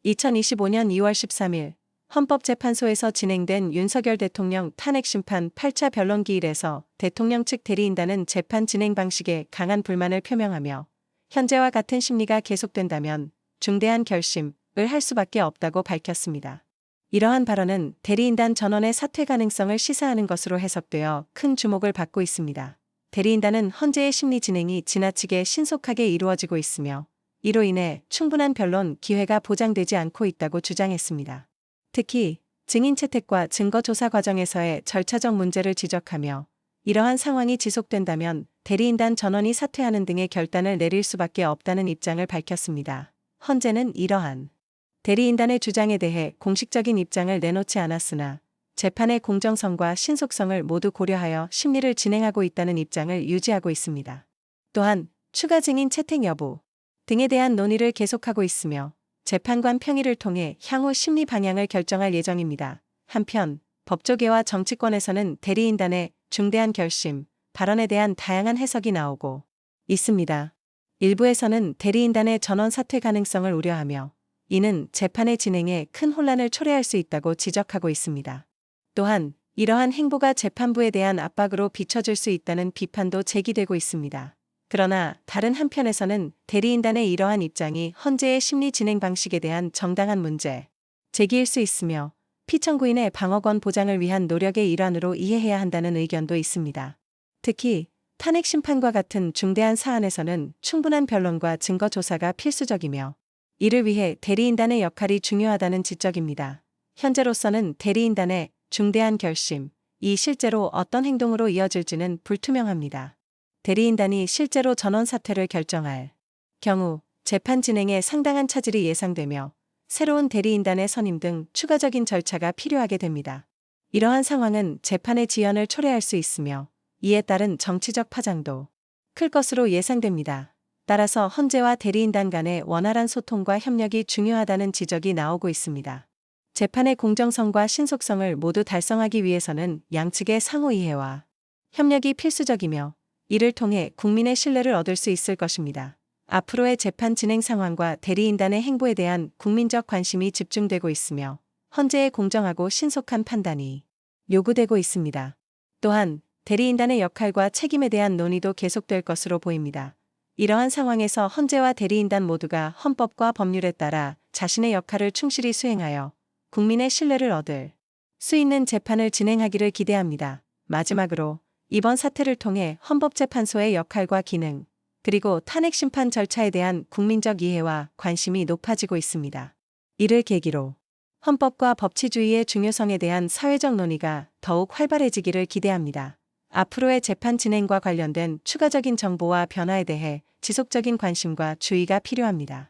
2025년 2월 13일 헌법재판소에서 진행된 윤석열 대통령 탄핵심판 8차 변론기일에서 대통령 측 대리인단은 재판 진행 방식에 강한 불만을 표명하며 현재와 같은 심리가 계속된다면 중대한 결심을 할 수밖에 없다고 밝혔습니다. 이러한 발언은 대리인단 전원의 사퇴 가능성을 시사하는 것으로 해석되어 큰 주목을 받고 있습니다. 대리인단은 헌재의 심리 진행이 지나치게 신속하게 이루어지고 있으며 이로 인해 충분한 변론 기회가 보장되지 않고 있다고 주장했습니다. 특히 증인 채택과 증거 조사 과정에서의 절차적 문제를 지적하며 이러한 상황이 지속된다면 대리인단 전원이 사퇴하는 등의 결단을 내릴 수밖에 없다는 입장을 밝혔습니다. 헌재는 이러한 대리인단의 주장에 대해 공식적인 입장을 내놓지 않았으나 재판의 공정성과 신속성을 모두 고려하여 심리를 진행하고 있다는 입장을 유지하고 있습니다. 또한 추가 증인 채택 여부 등에 대한 논의를 계속하고 있으며 재판관 평의를 통해 향후 심리 방향을 결정할 예정입니다. 한편 법조계와 정치권에서는 대리인단의 중대한 결심, 발언에 대한 다양한 해석이 나오고 있습니다. 일부에서는 대리인단의 전원 사퇴 가능성을 우려하며 이는 재판의 진행에 큰 혼란을 초래할 수 있다고 지적하고 있습니다. 또한 이러한 행보가 재판부에 대한 압박으로 비춰질 수 있다는 비판도 제기되고 있습니다. 그러나 다른 한편에서는 대리인단의 이러한 입장이 헌재의 심리 진행 방식에 대한 정당한 문제 제기일 수 있으며 피청구인의 방어권 보장을 위한 노력의 일환으로 이해해야 한다는 의견도 있습니다. 특히 탄핵 심판과 같은 중대한 사안에서는 충분한 변론과 증거 조사가 필수적이며 이를 위해 대리인단의 역할이 중요하다는 지적입니다. 현재로서는 대리인단의 중대한 결심이 실제로 어떤 행동으로 이어질지는 불투명합니다. 대리인단이 실제로 전원 사퇴를 결정할 경우 재판 진행에 상당한 차질이 예상되며 새로운 대리인단의 선임 등 추가적인 절차가 필요하게 됩니다. 이러한 상황은 재판의 지연을 초래할 수 있으며 이에 따른 정치적 파장도 클 것으로 예상됩니다. 따라서 헌재와 대리인단 간의 원활한 소통과 협력이 중요하다는 지적이 나오고 있습니다. 재판의 공정성과 신속성을 모두 달성하기 위해서는 양측의 상호 이해와 협력이 필수적이며 이를 통해 국민의 신뢰를 얻을 수 있을 것입니다. 앞으로의 재판 진행 상황과 대리인단의 행보에 대한 국민적 관심이 집중되고 있으며 헌재의 공정하고 신속한 판단이 요구되고 있습니다. 또한 대리인단의 역할과 책임에 대한 논의도 계속될 것으로 보입니다. 이러한 상황에서 헌재와 대리인단 모두가 헌법과 법률에 따라 자신의 역할을 충실히 수행하여 국민의 신뢰를 얻을 수 있는 재판을 진행하기를 기대합니다. 마지막으로 이번 사태를 통해 헌법재판소의 역할과 기능, 그리고 탄핵심판 절차에 대한 국민적 이해와 관심이 높아지고 있습니다. 이를 계기로 헌법과 법치주의의 중요성에 대한 사회적 논의가 더욱 활발해지기를 기대합니다. 앞으로의 재판 진행과 관련된 추가적인 정보와 변화에 대해 지속적인 관심과 주의가 필요합니다.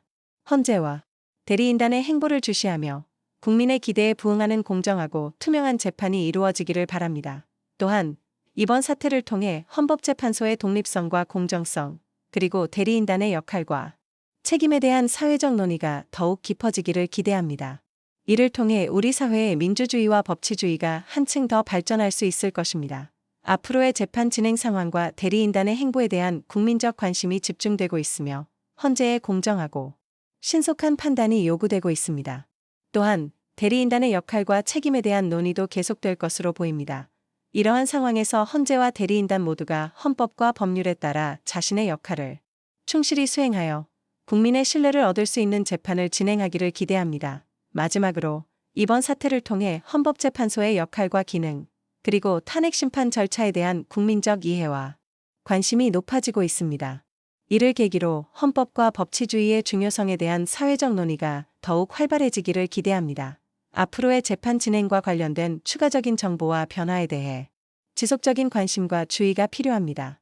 헌재와 대리인단의 행보를 주시하며 국민의 기대에 부응하는 공정하고 투명한 재판이 이루어지기를 바랍니다. 또한 이번 사태를 통해 헌법재판소의 독립성과 공정성, 그리고 대리인단의 역할과 책임에 대한 사회적 논의가 더욱 깊어지기를 기대합니다. 이를 통해 우리 사회의 민주주의와 법치주의가 한층 더 발전할 수 있을 것입니다. 앞으로의 재판 진행 상황과 대리인단의 행보에 대한 국민적 관심이 집중되고 있으며 헌재의 공정하고 신속한 판단이 요구되고 있습니다. 또한 대리인단의 역할과 책임에 대한 논의도 계속될 것으로 보입니다. 이러한 상황에서 헌재와 대리인단 모두가 헌법과 법률에 따라 자신의 역할을 충실히 수행하여 국민의 신뢰를 얻을 수 있는 재판을 진행하기를 기대합니다. 마지막으로 이번 사태를 통해 헌법재판소의 역할과 기능, 그리고 탄핵심판 절차에 대한 국민적 이해와 관심이 높아지고 있습니다. 이를 계기로 헌법과 법치주의의 중요성에 대한 사회적 논의가 더욱 활발해지기를 기대합니다. 앞으로의 재판 진행과 관련된 추가적인 정보와 변화에 대해 지속적인 관심과 주의가 필요합니다.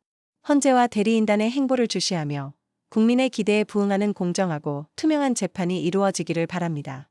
헌재와 대리인단의 행보를 주시하며 국민의 기대에 부응하는 공정하고 투명한 재판이 이루어지기를 바랍니다.